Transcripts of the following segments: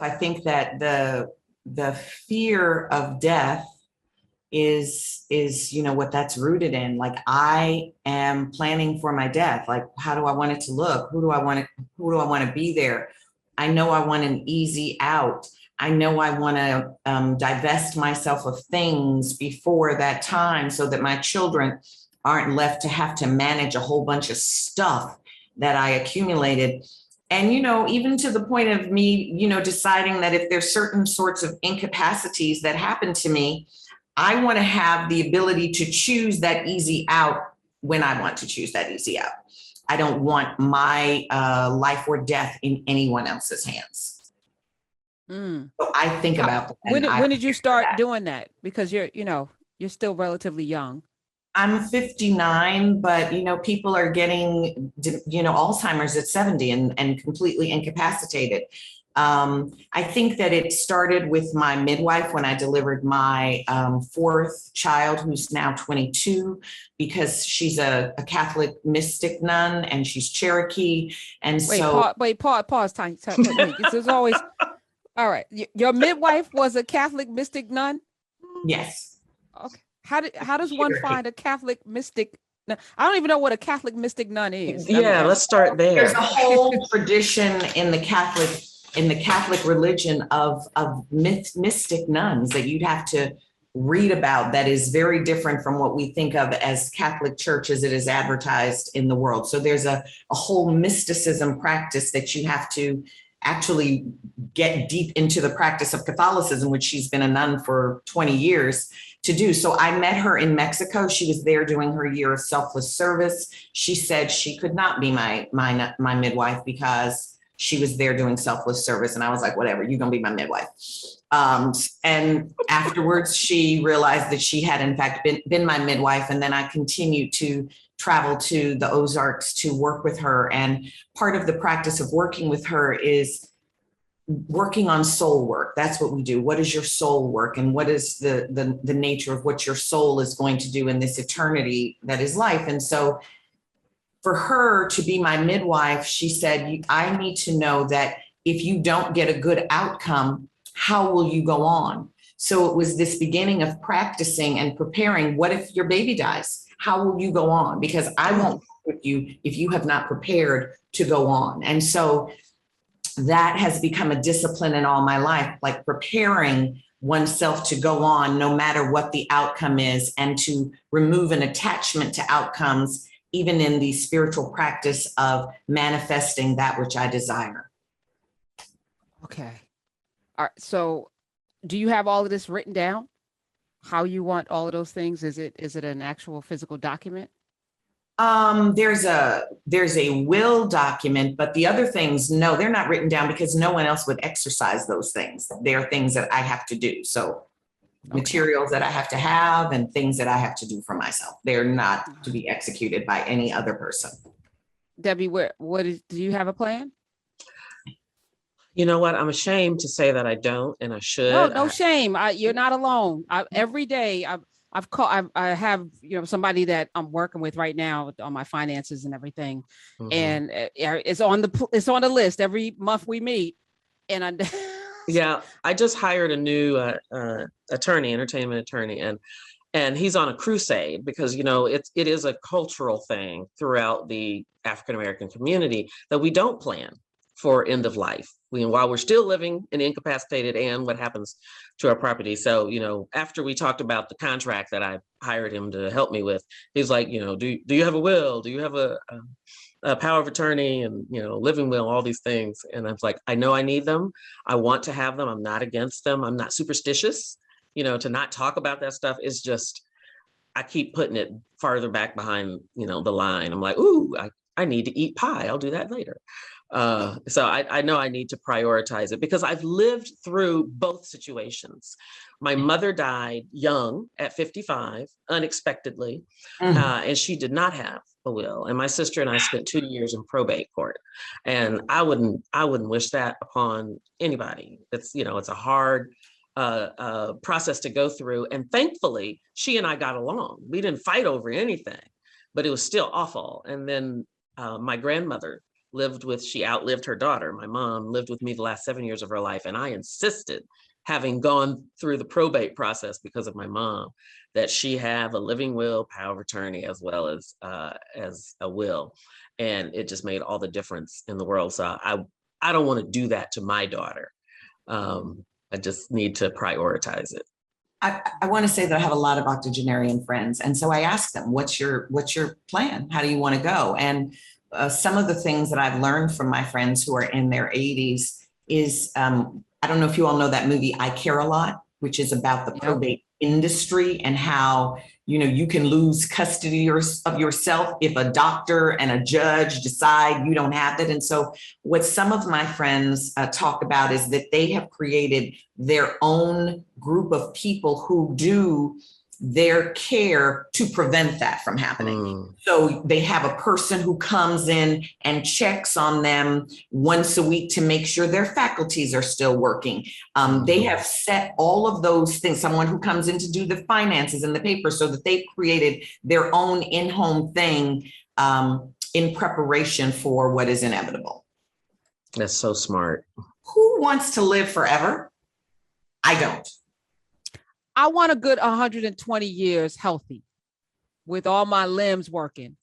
I think that the fear of death is what that's rooted in. Like, I am planning for my death. Like, how do I want it to look? Who do I want to be there? I know I want an easy out. I know I want to divest myself of things before that time so that my children aren't left to have to manage a whole bunch of stuff that I accumulated. And, even to the point of me, deciding that if there's certain sorts of incapacities that happen to me, I want to have the ability to choose that easy out when I want to choose that easy out. I don't want my life or death in anyone else's hands. So I think about that. When did you start doing that? Because you're still relatively young. I'm 59, but people are getting Alzheimer's at 70 and completely incapacitated. I think that it started with my midwife when I delivered my fourth child, who's now 22, because she's a Catholic mystic nun and she's Cherokee. And pause. Time. This is always all right. Your midwife was a Catholic mystic nun? Yes. Okay. How does one find a Catholic mystic? I don't even know what a Catholic mystic nun is. Yeah, let's start there. There's a whole tradition in the Catholic religion of mystic nuns that you'd have to read about, that is very different from what we think of as Catholic Church as it is advertised in the world. So there's a whole mysticism practice that you have to actually get deep into the practice of Catholicism, which she's been a nun for 20 years to do. So I met her in Mexico. She was there doing her year of selfless service. She said she could not be my midwife because she was there doing selfless service. And I was like, whatever, you're gonna be my midwife. And afterwards, she realized that she had in fact been my midwife. And then I continued to travel to the Ozarks to work with her. And part of the practice of working with her is working on soul work. That's what we do. What is your soul work? And what is the nature of what your soul is going to do in this eternity that is life? And so for her to be my midwife, she said, I need to know that if you don't get a good outcome, how will you go on? So it was this beginning of practicing and preparing. What if your baby dies? How will you go on? Because I won't work with you if you have not prepared to go on. And so that has become a discipline in all my life, like preparing oneself to go on no matter what the outcome is, and to remove an attachment to outcomes, even in the spiritual practice of manifesting that which I desire. Okay. All right. So do you have all of this written down? How you want all of those things? Is it an actual physical document? There's a will document, but the other things, no, they're not written down because no one else would exercise those things. They're things that I have to do. So materials that I have to have and things that I have to do for myself. They're not to be executed by any other person. Debbie, do you have a plan? You know what? I'm ashamed to say that I don't, and I should. No shame. You're not alone. Every day I have somebody that I'm working with right now on my finances and everything, and it's on the list every month we meet. And I just hired a new entertainment attorney, and he's on a crusade because it is a cultural thing throughout the African American community that we don't plan for end of life. While we're still living and incapacitated, and what happens to our property. So, after we talked about the contract that I hired him to help me with, he's like, do you have a will? Do you have a power of attorney and, living will, all these things. And I was like, I know I need them. I want to have them. I'm not against them. I'm not superstitious. To not talk about that stuff is just, I keep putting it farther back behind, the line. I'm like, ooh, I need to eat pie. I'll do that later. So I know I need to prioritize it because I've lived through both situations. My mother died young at 55, unexpectedly, and she did not have a will. And my sister and I spent 2 years in probate court, and I wouldn't wish that upon anybody. It's a hard process to go through, and thankfully she and I got along. We didn't fight over anything, but it was still awful. And then my grandmother she outlived her daughter. My mom lived with me the last 7 years of her life. And I insisted, having gone through the probate process because of my mom, that she have a living will, power of attorney, as well as a will. And it just made all the difference in the world. So I don't want to do that to my daughter. I just need to prioritize it. I want to say that I have a lot of octogenarian friends. And so I ask them, what's your plan? How do you want to go? And some of the things that I've learned from my friends who are in their 80s is, I don't know if you all know that movie, I Care a Lot, which is about the probate industry and how, you can lose custody of yourself if a doctor and a judge decide you don't have it. And so what some of my friends talk about is that they have created their own group of people who do their care to prevent that from happening. So they have a person who comes in and checks on them once a week to make sure their faculties are still working. They have set all of those things, someone who comes in to do the finances and the papers, so that they've created their own in-home thing in preparation for what is inevitable. That's so smart. Who wants to live forever? I don't. I want a good 120 years healthy with all my limbs working,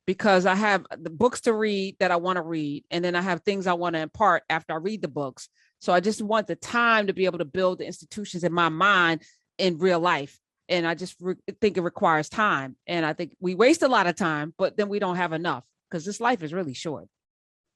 because I have the books to read that I want to read. And then I have things I want to impart after I read the books. So I just want the time to be able to build the institutions in my mind in real life. And I just think it requires time. And I think we waste a lot of time, but then we don't have enough, because this life is really short.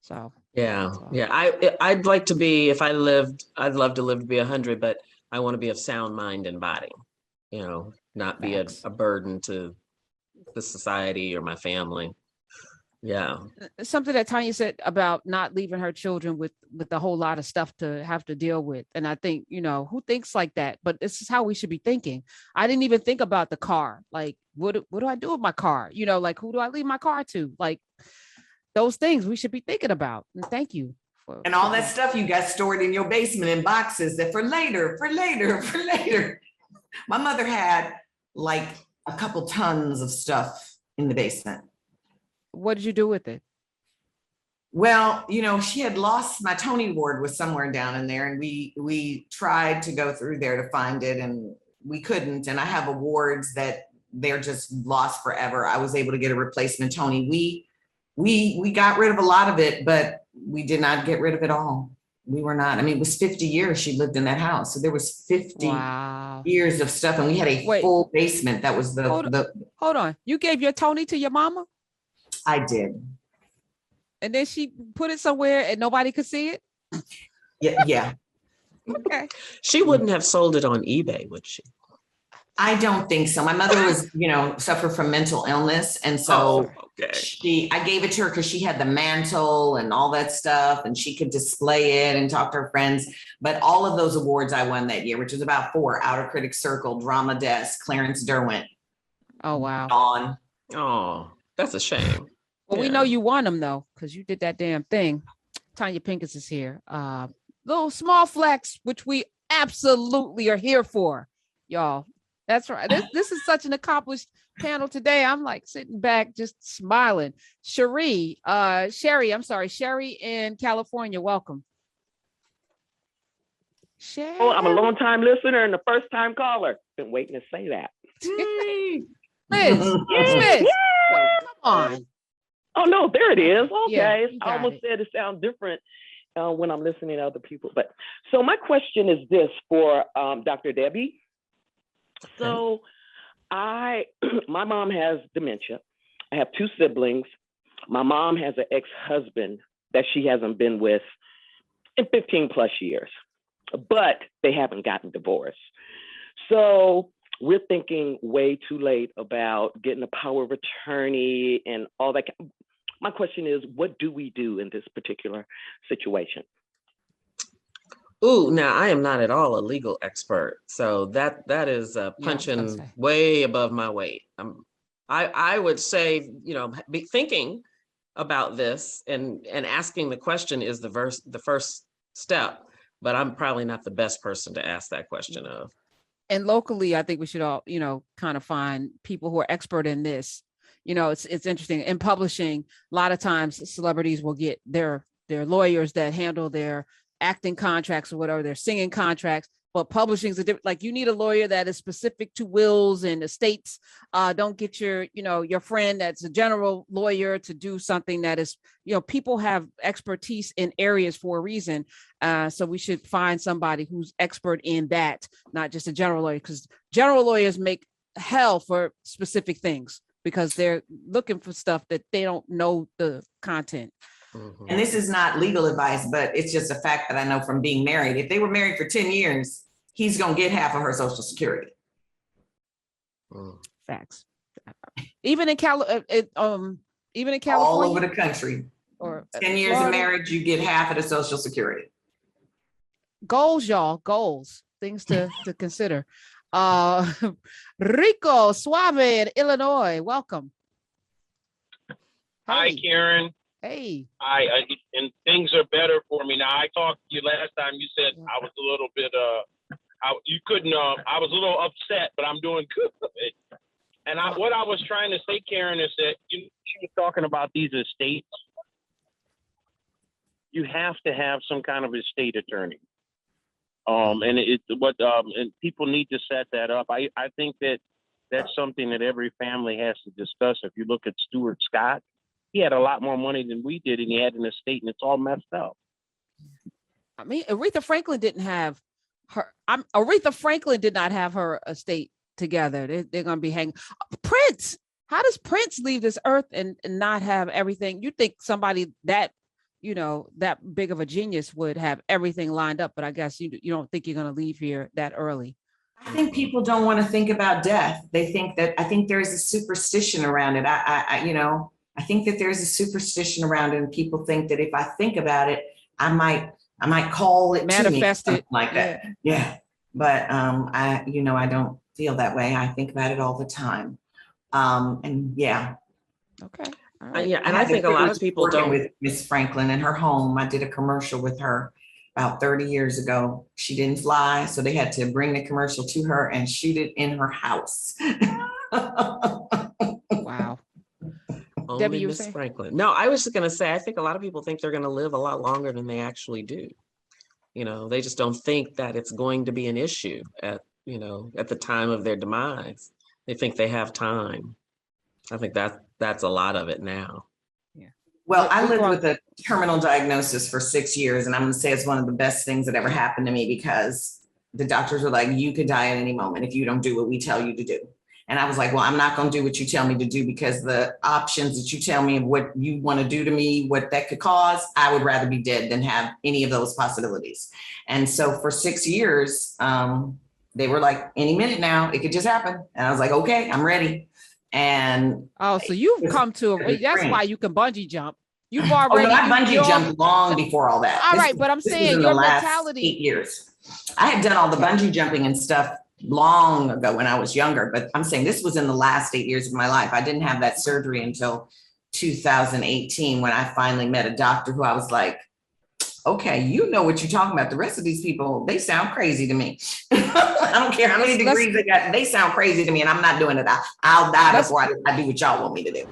So. Yeah. I'd like to be, if I lived, I'd love to live to be 100, but I want to be of sound mind and body, not be a burden to the society or my family. Yeah. Something that Tonya said about not leaving her children with a whole lot of stuff to have to deal with. And I think, who thinks like that? But this is how we should be thinking. I didn't even think about the car. Like, what do I do with my car? Like, who do I leave my car to? Like, those things we should be thinking about. And thank you. And all that stuff you got stored in your basement in boxes that for later. My mother had like a couple tons of stuff in the basement. What did you do with it? Well, she had lost, my Tony Award was somewhere down in there, and we tried to go through there to find it, and we couldn't. And I have awards that they're just lost forever. I was able to get a replacement Tony. We got rid of a lot of it, but we did not get rid of it all. We were not. I mean, it was 50 years she lived in that house. So there was 50 years of stuff. And we had a full basement. That was hold on. You gave your Tony to your mama? I did. And then she put it somewhere and nobody could see it? Yeah. Okay. She wouldn't have sold it on eBay, would she? I don't think so. My mother was, suffered from mental illness. And so I gave it to her because she had the mantle and all that stuff, and she could display it and talk to her friends. But all of those awards I won that year, which was about 4, Outer Critics Circle, Drama Desk, Clarence Derwent. Oh, wow. Dawn. Oh, that's a shame. Well, we know you won them though, because you did that damn thing. Tonya Pinkins is here. Little small flex, which we absolutely are here for, y'all. That's right. This is such an accomplished panel today. I'm like sitting back, just smiling. Sherry in California. Welcome. Sherry. Oh, I'm a long time listener and a first time caller. Been waiting to say that. Liz, Liz, come on. Oh no, there it is. Okay, Yeah, I almost said it sounds different when I'm listening to other people. But so my question is this for Dr. Debbie. So my mom has dementia. I have 2 siblings. My mom has an ex-husband that she hasn't been with in 15 plus years, but they haven't gotten divorced. So we're thinking way too late about getting a power of attorney and all that. My question is, what do we do in this particular situation? Ooh, now I am not at all a legal expert, so that is punching way above my weight. I would say, be thinking about this and asking the question is the first step, but I'm probably not the best person to ask that question of. And locally, I think we should all, kind of find people who are expert in this. it's interesting. In publishing, a lot of times celebrities will get their lawyers that handle their acting contracts or whatever, their singing contracts. But publishing is like you need a lawyer that is specific to wills and estates. Don't get your friend that's a general lawyer to do something that is, people have expertise in areas for a reason. So we should find somebody who's expert in that, not just a general lawyer, because general lawyers make hell for specific things because they're looking for stuff that they don't know the content. And this is not legal advice, but it's just a fact that I know from being married. If they were married for 10 years, he's going to get half of her Social Security. Facts. Even in California, all over the country. Or 10 years of marriage, you get half of the Social Security. Goals, y'all. Goals. Things to consider. Rico Suave in Illinois. Welcome. Hi, Hey. Karen. Hey. And things are better for me now. I talked to you last time. You said I was a little bit I was a little upset, but I'm doing good. And what I was trying to say, Karen, is that she was talking about these estates. You have to have some kind of estate attorney. And people need to set that up. I think that's something that every family has to discuss. If you look at Stuart Scott, he had a lot more money than we did, and he had an estate, and it's all messed up. I mean, Aretha Franklin did not have her estate together. They're going to be hanging. Prince, how does Prince leave this earth and not have everything? You think somebody that big of a genius would have everything lined up, but I guess you don't think you're going to leave here that early. I think people don't want to think about death. I think there's a superstition around it. I think that there's a superstition around it, and people think that if I think about it, I might call it Manifest to me, it like that. Yeah. But I don't feel that way. I think about it all the time. And yeah. Okay. All right. Yeah, and I think a lot of people don't. With Miss Franklin in her home, I did a commercial with her about 30 years ago. She didn't fly, so they had to bring the commercial to her and shoot it in her house. Wow. Only Debbie, you were Miss saying? Franklin. No, I was just going to say, I think a lot of people think they're going to live a lot longer than they actually do. They just don't think that it's going to be an issue at the time of their demise. They think they have time. I think that's a lot of it now. Yeah. Well, I lived with a terminal diagnosis for 6 years, and I'm going to say it's one of the best things that ever happened to me, because the doctors were like, you could die at any moment if you don't do what we tell you to do. And I was like, well, I'm not going to do what you tell me to do, because the options that you tell me of what you want to do to me, what that could cause, I would rather be dead than have any of those possibilities. And so for 6 years, they were like, any minute now, it could just happen. And I was like, okay, I'm ready. And so you've come to that's why you can bungee jump. You've already. I bungee jumped long before all that. All right, but I'm saying your mentality. 8 years. I had done all the bungee jumping and stuff long ago when I was younger, but I'm saying this was in the last 8 years of my life. I didn't have that surgery until 2018, when I finally met a doctor who I was like, okay, you know what you're talking about. The rest of these people, they sound crazy to me. I don't care how many degrees they got. They sound crazy to me, and I'm not doing it. I'll die before I do what y'all want me to do.